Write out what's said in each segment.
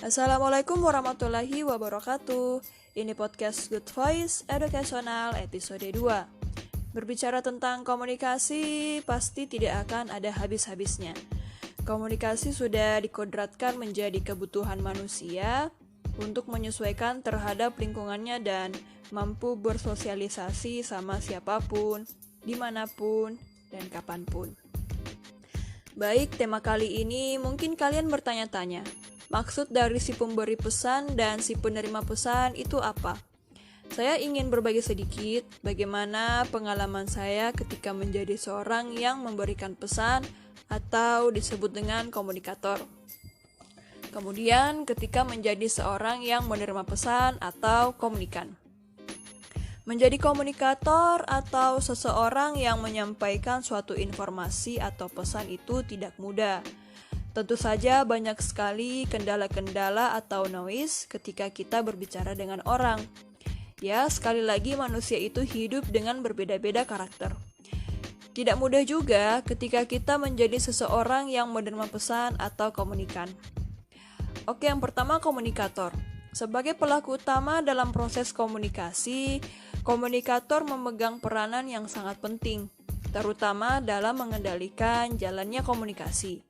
Assalamualaikum warahmatullahi wabarakatuh. Ini podcast Good Voice Educational episode 2. Berbicara tentang komunikasi pasti tidak akan ada habis-habisnya. Komunikasi sudah dikodratkan menjadi kebutuhan manusia untuk menyesuaikan terhadap lingkungannya dan mampu bersosialisasi sama siapapun, dimanapun, dan kapanpun. Baik, tema kali ini mungkin kalian bertanya-tanya, maksud dari si pemberi pesan dan si penerima pesan itu apa? Saya ingin berbagi sedikit bagaimana pengalaman saya ketika menjadi seorang yang memberikan pesan atau disebut dengan komunikator. Kemudian ketika menjadi seorang yang menerima pesan atau komunikan. Menjadi komunikator atau seseorang yang menyampaikan suatu informasi atau pesan itu tidak mudah. Tentu saja banyak sekali kendala-kendala atau noise ketika kita berbicara dengan orang. Ya, sekali lagi manusia itu hidup dengan berbeda-beda karakter. Tidak mudah juga ketika kita menjadi seseorang yang menerima pesan atau komunikan. Oke, yang pertama komunikator. Sebagai pelaku utama dalam proses komunikasi, komunikator memegang peranan yang sangat penting, terutama dalam mengendalikan jalannya komunikasi.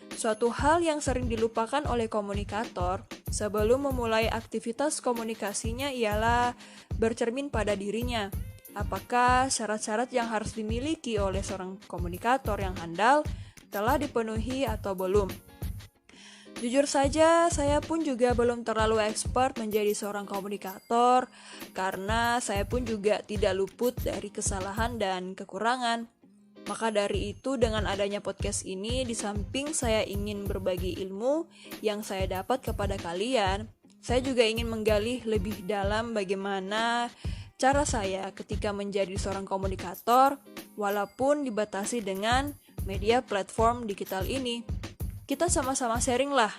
Suatu hal yang sering dilupakan oleh komunikator sebelum memulai aktivitas komunikasinya ialah bercermin pada dirinya. Apakah syarat-syarat yang harus dimiliki oleh seorang komunikator yang handal telah dipenuhi atau belum? Jujur saja, saya pun juga belum terlalu expert menjadi seorang komunikator karena saya pun juga tidak luput dari kesalahan dan kekurangan. Maka dari itu, dengan adanya podcast ini, di samping saya ingin berbagi ilmu yang saya dapat kepada kalian, saya juga ingin menggali lebih dalam bagaimana cara saya ketika menjadi seorang komunikator, walaupun dibatasi dengan media platform digital ini. Kita sama-sama sharing lah.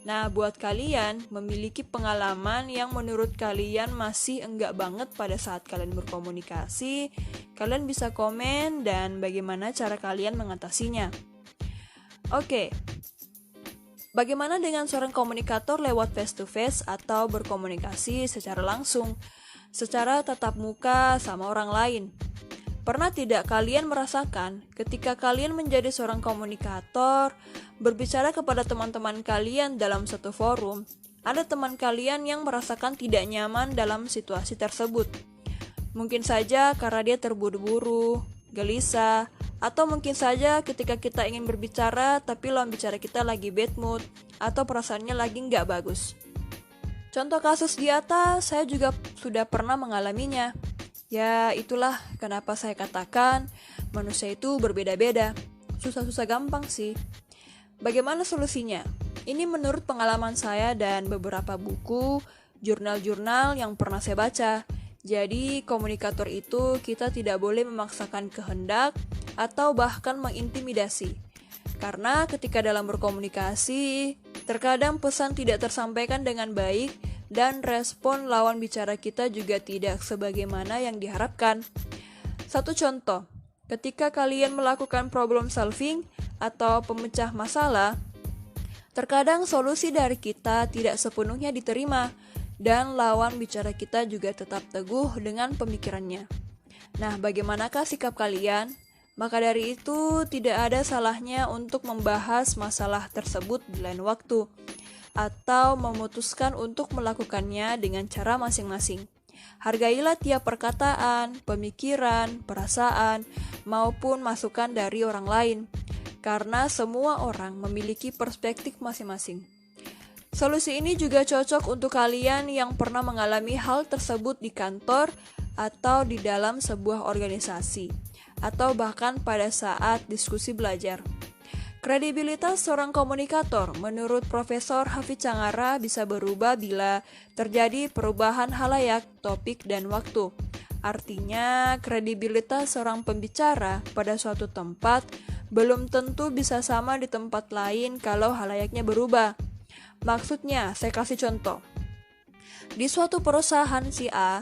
Nah, buat kalian memiliki pengalaman yang menurut kalian masih enggak banget pada saat kalian berkomunikasi, kalian bisa komen dan bagaimana cara kalian mengatasinya. Oke, bagaimana dengan seorang komunikator lewat face-to-face atau berkomunikasi secara langsung, secara tatap muka sama orang lain? Pernah tidak kalian merasakan ketika kalian menjadi seorang komunikator, berbicara kepada teman-teman kalian dalam satu forum, ada teman kalian yang merasakan tidak nyaman dalam situasi tersebut. Mungkin saja karena dia terburu-buru, gelisah, atau mungkin saja ketika kita ingin berbicara tapi lawan bicara kita lagi bad mood, atau perasaannya lagi nggak bagus. Contoh kasus di atas, saya juga sudah pernah mengalaminya. Ya, itulah kenapa saya katakan manusia itu berbeda-beda. Susah-susah gampang sih. Bagaimana solusinya? Ini menurut pengalaman saya dan beberapa buku, jurnal-jurnal yang pernah saya baca. Jadi, komunikator itu kita tidak boleh memaksakan kehendak atau bahkan mengintimidasi. Karena ketika dalam berkomunikasi, terkadang pesan tidak tersampaikan dengan baik dan respon lawan bicara kita juga tidak sebagaimana yang diharapkan. Satu contoh, ketika kalian melakukan problem solving atau pemecah masalah, terkadang solusi dari kita tidak sepenuhnya diterima dan lawan bicara kita juga tetap teguh dengan pemikirannya. Nah, bagaimanakah sikap kalian? Maka dari itu, tidak ada salahnya untuk membahas masalah tersebut di lain waktu atau memutuskan untuk melakukannya dengan cara masing-masing. Hargailah tiap perkataan, pemikiran, perasaan, maupun masukan dari orang lain, karena semua orang memiliki perspektif masing-masing. Solusi ini juga cocok untuk kalian yang pernah mengalami hal tersebut di kantor atau di dalam sebuah organisasi, atau bahkan pada saat diskusi belajar. Kredibilitas seorang komunikator menurut Profesor Hafidz Cangara bisa berubah bila terjadi perubahan halayak, topik, dan waktu. Artinya, kredibilitas seorang pembicara pada suatu tempat belum tentu bisa sama di tempat lain kalau halayaknya berubah. Maksudnya, saya kasih contoh. Di suatu perusahaan si A,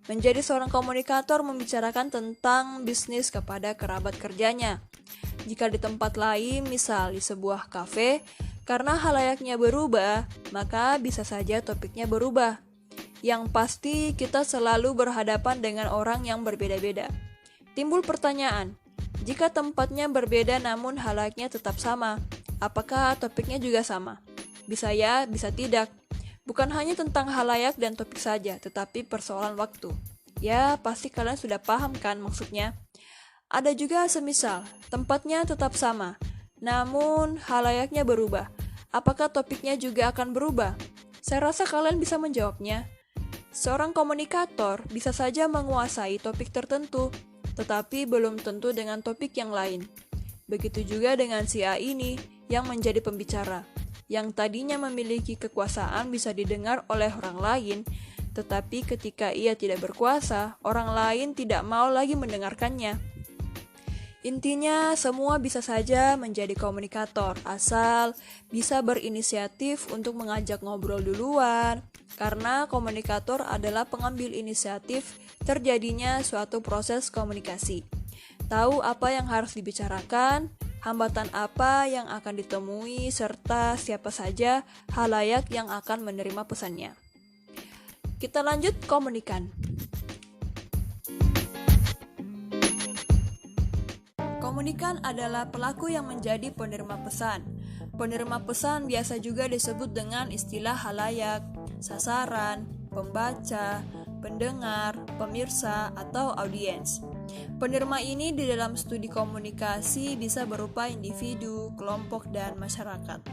menjadi seorang komunikator membicarakan tentang bisnis kepada kerabat kerjanya. Jika di tempat lain, misal di sebuah kafe, Karena halayaknya berubah, maka bisa saja topiknya berubah. Yang pasti kita selalu berhadapan dengan orang yang berbeda-beda. Timbul pertanyaan, jika tempatnya berbeda namun halayaknya tetap sama, apakah topiknya juga sama? Bisa ya, bisa tidak. Bukan hanya tentang halayak dan topik saja, tetapi persoalan waktu. Ya, pasti kalian sudah paham kan maksudnya? Ada juga semisal, tempatnya tetap sama, namun halayaknya berubah. Apakah topiknya juga akan berubah? Saya rasa kalian bisa menjawabnya. Seorang komunikator bisa saja menguasai topik tertentu, tetapi belum tentu dengan topik yang lain. Begitu juga dengan si A ini yang menjadi pembicara, yang tadinya memiliki kekuasaan bisa didengar oleh orang lain, tetapi ketika ia tidak berkuasa, orang lain tidak mau lagi mendengarkannya. Intinya, semua bisa saja menjadi komunikator, asal bisa berinisiatif untuk mengajak ngobrol duluan, karena komunikator adalah pengambil inisiatif terjadinya suatu proses komunikasi. Tahu apa yang harus dibicarakan, hambatan apa yang akan ditemui, serta siapa saja halayak yang akan menerima pesannya. Kita lanjut komunikan. Komunikan adalah pelaku yang menjadi penerima pesan. Penerima pesan biasa juga disebut dengan istilah halayak, sasaran, pembaca, pendengar, pemirsa, atau audiens. Penerima ini di dalam studi komunikasi bisa berupa individu, kelompok, dan masyarakat.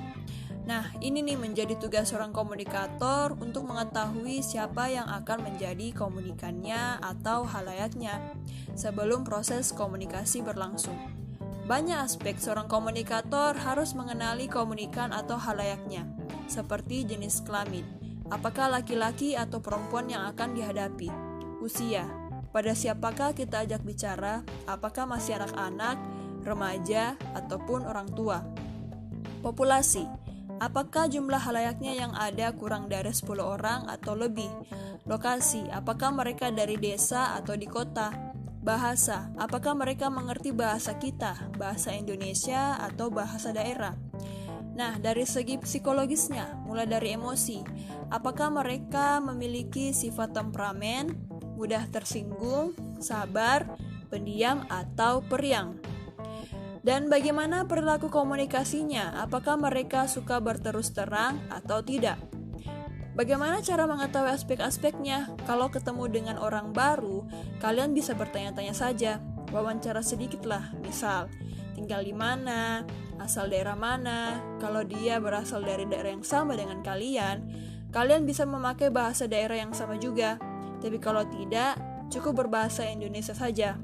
Nah, ini nih menjadi tugas seorang komunikator untuk mengetahui siapa yang akan menjadi komunikannya atau halayaknya sebelum proses komunikasi berlangsung. Banyak aspek seorang komunikator harus mengenali komunikan atau halayaknya, seperti jenis kelamin, apakah laki-laki atau perempuan yang akan dihadapi, usia, pada siapakah kita ajak bicara, apakah masih anak-anak, remaja, ataupun orang tua, populasi, apakah jumlah halayaknya yang ada kurang dari 10 orang atau lebih? Lokasi, apakah mereka dari desa atau di kota? Bahasa, apakah mereka mengerti bahasa kita, bahasa Indonesia atau bahasa daerah? Nah, dari segi psikologisnya, mulai dari emosi, apakah mereka memiliki sifat temperamen, mudah tersinggung, sabar, pendiam, atau periang? Dan bagaimana perilaku komunikasinya? Apakah mereka suka berterus terang atau tidak? Bagaimana cara mengetahui aspek-aspeknya? Kalau ketemu dengan orang baru, kalian bisa bertanya-tanya saja, wawancara sedikitlah, misal, tinggal di mana, asal daerah mana. Kalau dia berasal dari daerah yang sama dengan kalian bisa memakai bahasa daerah yang sama juga. Tapi kalau tidak, cukup berbahasa Indonesia saja.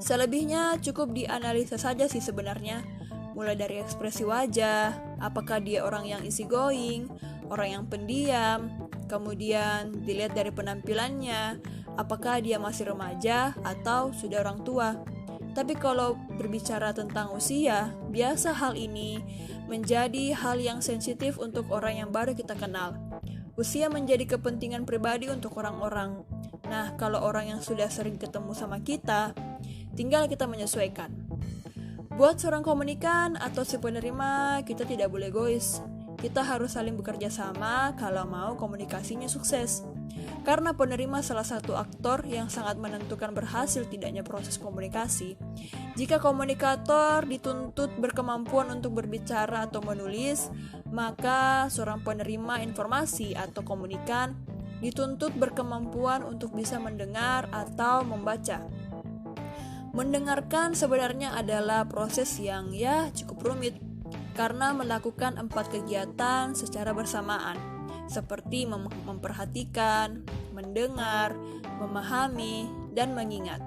Selebihnya cukup dianalisa saja sih sebenarnya, mulai dari ekspresi wajah, apakah dia orang yang easygoing, orang yang pendiam, kemudian dilihat dari penampilannya, apakah dia masih remaja atau sudah orang tua. Tapi kalau berbicara tentang usia, biasa hal ini menjadi hal yang sensitif untuk orang yang baru kita kenal. Usia menjadi kepentingan pribadi untuk orang-orang. Nah, kalau orang yang sudah sering ketemu sama kita, tinggal kita menyesuaikan. Buat seorang komunikan atau si penerima, kita tidak boleh egois. Kita harus saling bekerja sama kalau mau komunikasinya sukses. Karena penerima salah satu aktor yang sangat menentukan berhasil tidaknya proses komunikasi. Jika komunikator dituntut berkemampuan untuk berbicara atau menulis, maka seorang penerima informasi atau komunikan dituntut berkemampuan untuk bisa mendengar atau membaca. Mendengarkan sebenarnya adalah proses yang cukup rumit, karena melakukan 4 kegiatan secara bersamaan, seperti memperhatikan, mendengar, memahami, dan mengingat.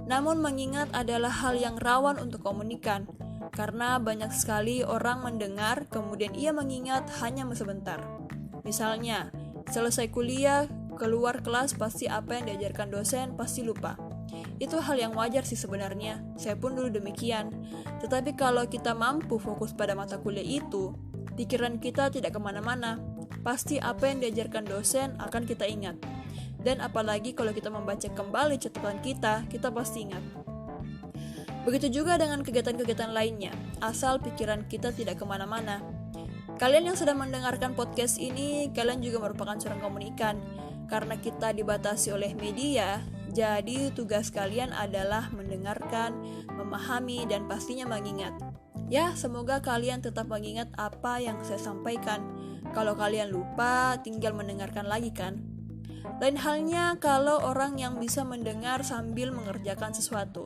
Namun mengingat adalah hal yang rawan untuk komunikan, karena banyak sekali orang mendengar kemudian ia mengingat hanya sebentar. Misalnya, selesai kuliah, keluar kelas pasti apa yang diajarkan dosen pasti lupa. Itu hal yang wajar sih sebenarnya, saya pun dulu demikian. Tetapi kalau kita mampu fokus pada mata kuliah itu, pikiran kita tidak kemana-mana. Pasti apa yang diajarkan dosen akan kita ingat. Dan apalagi kalau kita membaca kembali catatan kita pasti ingat. Begitu juga dengan kegiatan-kegiatan lainnya, asal pikiran kita tidak kemana-mana. Kalian yang sedang mendengarkan podcast ini, kalian juga merupakan seorang komunikan. Karena kita dibatasi oleh media, jadi tugas kalian adalah mendengarkan, memahami, dan pastinya mengingat. Ya, semoga kalian tetap mengingat apa yang saya sampaikan. Kalau kalian lupa, tinggal mendengarkan lagi kan? Lain halnya kalau orang yang bisa mendengar sambil mengerjakan sesuatu.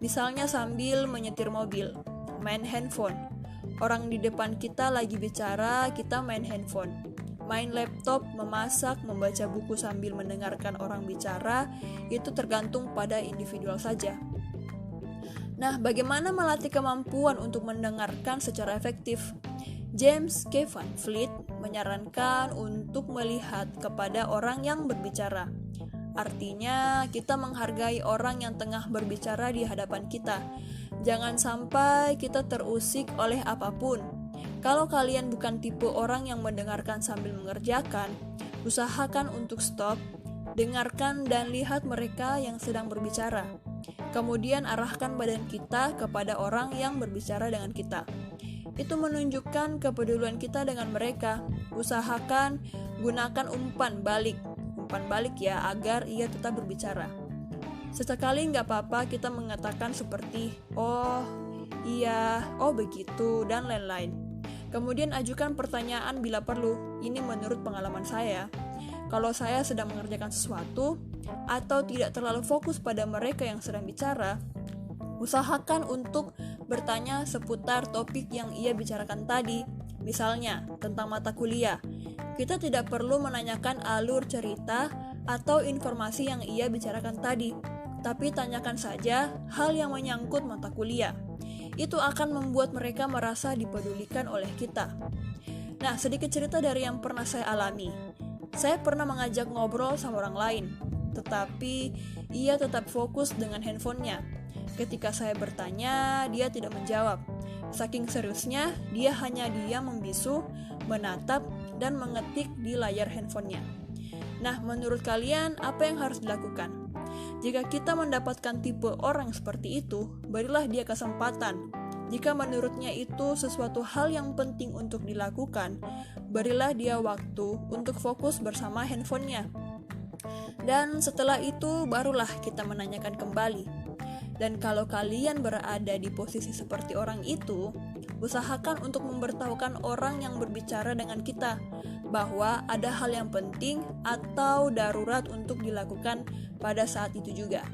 Misalnya sambil menyetir mobil, main handphone. Orang di depan kita lagi bicara, kita main handphone. Main laptop, memasak, membaca buku sambil mendengarkan orang bicara, itu tergantung pada individual saja. Nah, bagaimana melatih kemampuan untuk mendengarkan secara efektif? James K. Van Vliet menyarankan untuk melihat kepada orang yang berbicara. Artinya, kita menghargai orang yang tengah berbicara di hadapan kita. Jangan sampai kita terusik oleh apapun. Kalau kalian bukan tipe orang yang mendengarkan sambil mengerjakan, usahakan untuk stop, dengarkan dan lihat mereka yang sedang berbicara. Kemudian arahkan badan kita kepada orang yang berbicara dengan kita. Itu menunjukkan kepedulian kita dengan mereka. Usahakan gunakan umpan balik ya, agar ia tetap berbicara. Sesekali nggak apa-apa kita mengatakan seperti, oh, iya, oh begitu, dan lain-lain. Kemudian ajukan pertanyaan bila perlu. Ini menurut pengalaman saya. Kalau saya sedang mengerjakan sesuatu, atau tidak terlalu fokus pada mereka yang sedang bicara, usahakan untuk bertanya seputar topik yang ia bicarakan tadi. Misalnya, tentang mata kuliah. Kita tidak perlu menanyakan alur cerita atau informasi yang ia bicarakan tadi, tapi tanyakan saja hal yang menyangkut mata kuliah. Itu akan membuat mereka merasa dipedulikan oleh kita. Nah, sedikit cerita dari yang pernah saya alami. Saya pernah mengajak ngobrol sama orang lain, tetapi ia tetap fokus dengan handphonenya. Ketika saya bertanya, dia tidak menjawab. Saking seriusnya, dia hanya diam membisu, menatap, dan mengetik di layar handphonenya. Nah, menurut kalian, apa yang harus dilakukan? Jika kita mendapatkan tipe orang seperti itu, berilah dia kesempatan. Jika menurutnya itu sesuatu hal yang penting untuk dilakukan, berilah dia waktu untuk fokus bersama handphonenya. Dan setelah itu, barulah kita menanyakan kembali. Dan kalau kalian berada di posisi seperti orang itu, usahakan untuk memberitahukan orang yang berbicara dengan kita bahwa ada hal yang penting atau darurat untuk dilakukan pada saat itu juga.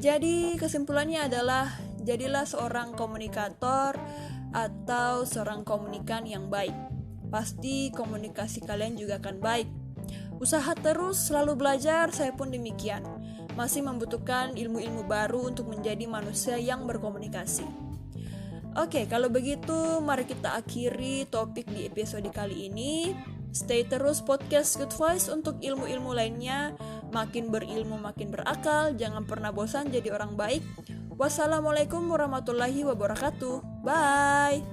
Jadi kesimpulannya adalah, jadilah seorang komunikator atau seorang komunikan yang baik. Pasti komunikasi kalian juga akan baik. Usaha terus selalu belajar, saya pun demikian. Masih membutuhkan ilmu-ilmu baru untuk menjadi manusia yang berkomunikasi. Oke, kalau begitu mari kita akhiri topik di episode kali ini. Stay terus podcast Good Voice untuk ilmu-ilmu lainnya. Makin berilmu makin berakal, jangan pernah bosan jadi orang baik. Wassalamualaikum warahmatullahi wabarakatuh. Bye.